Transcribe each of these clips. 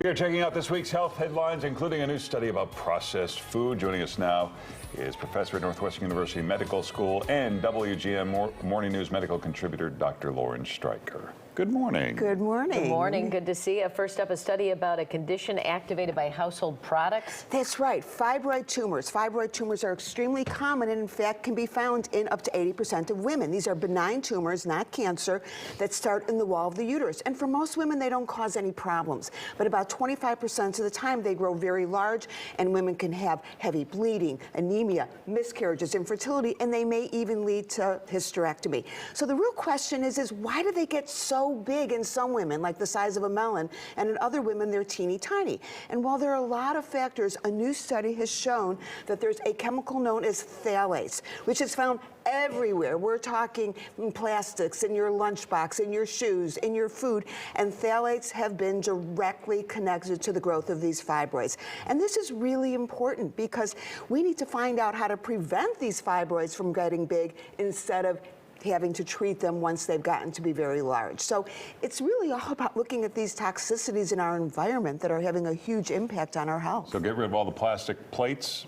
We are checking out this week's health headlines, including a new study about processed food. Joining us now is professor at Northwestern University Medical School and WGN Morning News medical contributor, Dr. Lauren Streicher. Good morning. Good morning. Good morning. Good to see you. First up, a study about a condition activated by household products. That's right. Fibroid tumors. Fibroid tumors are extremely common and, in fact, can be found in up to 80% of women. These are benign tumors, not cancer, that start in the wall of the uterus. And for most women, they don't cause any problems. But about 25% of the time, they grow very large, and women can have heavy bleeding, anemia, miscarriages, infertility, and they may even lead to hysterectomy. So the real question is why do they get so big in some women, like the size of a melon, and in other women, they're teeny tiny? And while there are a lot of factors, a new study has shown that there's a chemical known as phthalates, which is found everywhere. We're talking in plastics, in your lunchbox, in your shoes, in your food, and phthalates have been directly connected to the growth of these fibroids. And this is really important because we need to find out how to prevent these fibroids from getting big instead of having to treat them once they've gotten to be very large. So it's really all about looking at these toxicities in our environment that are having a huge impact on our health. So get rid of all the plastic plates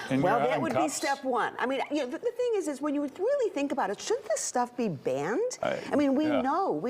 in Well, your that would cups. be step one. I mean, the thing is when you really think about it, shouldn't this stuff be banned? I mean, we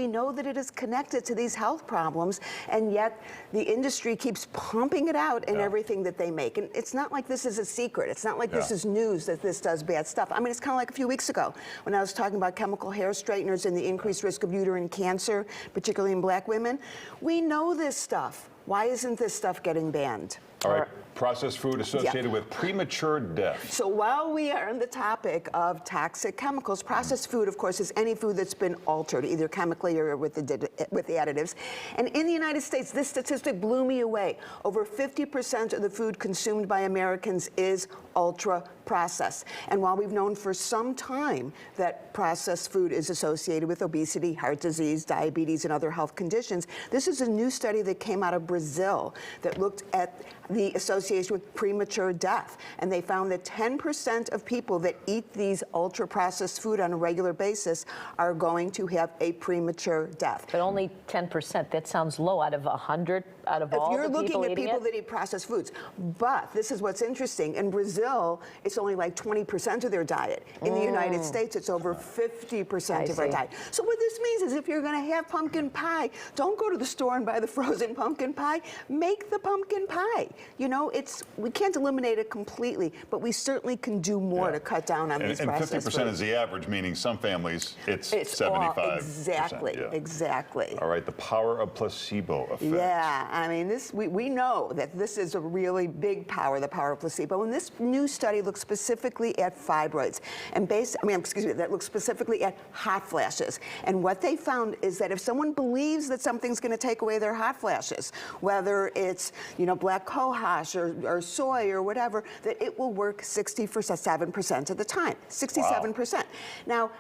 know that it is connected to these health problems, and yet the industry keeps pumping it out in everything that they make. And it's not like this is a secret. It's not like this is news that this does bad stuff. I mean, it's kind of like a few weeks ago when I was talking about chemical hair straighteners and the increased risk of uterine cancer, particularly in black women. We know this stuff. Why isn't this stuff getting banned? All right. Processed food associated with premature death. So while we are on the topic of toxic chemicals, processed food, of course, is any food that's been altered, either chemically or with additives. And in the United States, this statistic blew me away. Over 50% of the food consumed by Americans is ultra-processed. And while we've known for some time that processed food is associated with obesity, heart disease, diabetes, and other health conditions, this is a new study that came out of Brazil that looked at the association with premature death. And they found that 10% of people that eat these ultra-processed food on a regular basis are going to have a premature death. But only 10%. That sounds low out of 100, out of all the people eating it? If you're looking at people that eat processed foods. But this is what's interesting. In Brazil, it's only like 20% of their diet. In the United States, it's over 50% of our diet. So what this means is if you're going to have pumpkin pie, don't go to the store and buy the frozen pumpkin pie. Make the pumpkin pie. You know, we can't eliminate it completely, but we certainly can do more to cut down on these processed foods. And 50% is the average, meaning some families, it's 75%. Exactly. All right, the power of placebo effect. Yeah, I mean, we know that this is a really big power, the power of placebo. And this new study looks specifically at fibroids and that looks specifically at hot flashes. And what they found is that if someone believes that something's going to take away their hot flashes, whether it's, black cohosh or soy or whatever, that it will work 67% of the time, 67%. Wow. Now,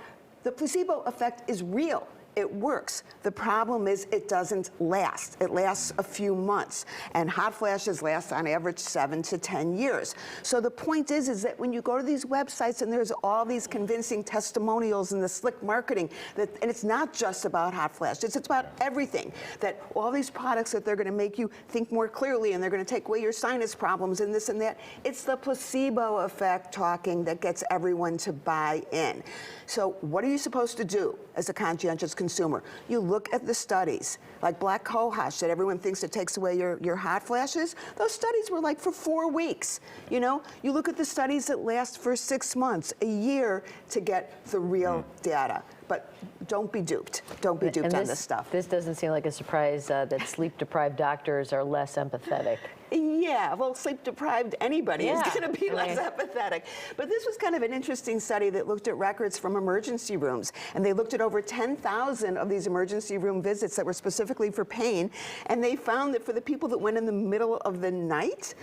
the placebo effect is real. It works. The problem is it doesn't last. It lasts a few months. And hot flashes last on average 7 to 10 years. So the point is that when you go to these websites and there's all these convincing testimonials and the slick marketing, and it's not just about hot flashes, it's about everything. That all these products that they're going to make you think more clearly and they're going to take away your sinus problems and this and that. It's the placebo effect talking that gets everyone to buy in. So what are you supposed to do as a conscientious consumer? You look at the studies, like black cohosh that everyone thinks it takes away your hot flashes. Those studies were like for 4 weeks. You look at the studies that last for 6 months, a year to get the real data. But don't be duped. Don't be duped on this stuff. This doesn't seem like a surprise that sleep-deprived doctors are less empathetic. Yeah, well, sleep-deprived anybody is going to be less empathetic. But this was kind of an interesting study that looked at records from emergency rooms. And they looked at over 10,000 of these emergency room visits that were specifically for pain. And they found that for the people that went in the middle of the night,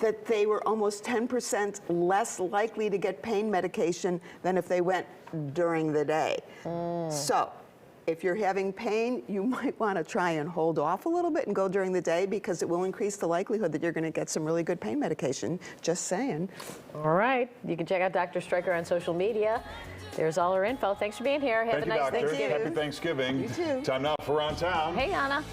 that they were almost 10% less likely to get pain medication than if they went during the day. So if you're having pain, you might want to try and hold off a little bit and go during the day because it will increase the likelihood that you're going to get some really good pain medication. Just saying. All right. You can check out Dr. Streicher on social media. There's all her info. Thanks for being here. Have a nice Thanksgiving. Happy Thanksgiving. You too. Time now for Around Town. Hey, Anna.